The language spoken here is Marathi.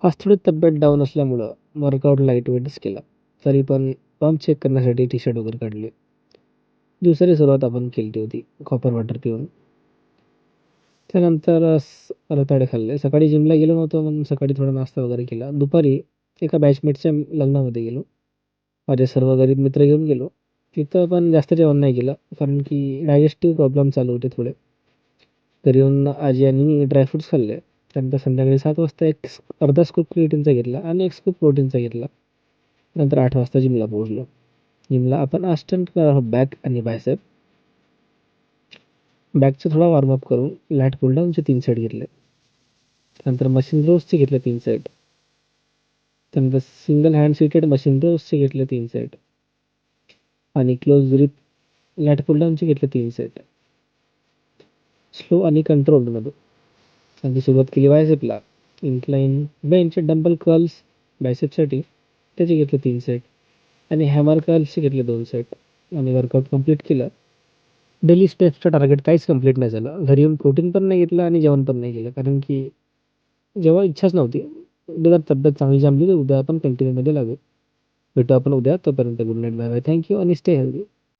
आज थोडी तब्येत डाऊन असल्यामुळं वर्कआउट लाईट वेटच केला. तरी पण पंप चेक करण्यासाठी टी-शर्ट वगैरे काढले. दिवसाची सुरुवात आपण केली होती कॉपर वॉटर पिऊन. त्यानंतर रताळे खाल्ले. सकाळी जिमला गेलो नव्हतो म्हणून सकाळी थोडा नाश्ता वगैरे केला. दुपारी एका बॅचमेटच्या लग्नामध्ये गेलो. माझे सर्व गरीब मित्र घेऊन गेलो. तिथं पण जास्त जेवण नाही केलं कारण की डायजेस्टिव्ह प्रॉब्लेम चालू होते थोडे. घरी येऊन आजी आणि ड्रायफ्रुट्स खाल्ले. त्यानंतर संध्याकाळी 7 वाजता एक अर्धा स्कूप क्रिएटिनचा घेतला आणि 1 स्कूप प्रोटीनचा घेतला. नंतर 8 वाजता जिमला पोहोचलो. जिमला आपण अस्टंट करणार आहोत बॅक आणि बायसेप. बॅकचा थोडा वॉर्मअप करून लॅट पुल डाऊनचे 3 सेट घेतले. त्यानंतर मशीन रोजचे घेतले 3 सेट. त्यानंतर सिंगल हँड सीटेड मशीन रोजचे घेतले 3 सेट. आणि क्लोज ग्रिप लॅट पुल डाऊनचे घेतले 3 सेट. स्लो आणि कंट्रोलमध्ये. आणि सुरुवात केली बायसेपला. इन्क्लाइन बेंच डंबल कर्ल्स बायसेपसाठी त्याचे घेतले 3 सेट. आणि हॅमर कर्ल्सचे घेतले 2 सेट. आणि वर्कआउट कंप्लीट केलं. डेली स्टेप्सचं टार्गेट काहीच कंप्लीट नाही झालं. घरी येऊन प्रोटीन पण नाही घेतलं आणि जेवण पण नाही केलं कारण की जेव्हा इच्छाच नव्हती. उद्या जर तब्येत चांगली जमली तर उद्या आपण कंटिन्यूमध्ये लागू. भेटू आपण उद्या. तोपर्यंत good night, bye bye. Thank you आणि स्टे हेल्दी.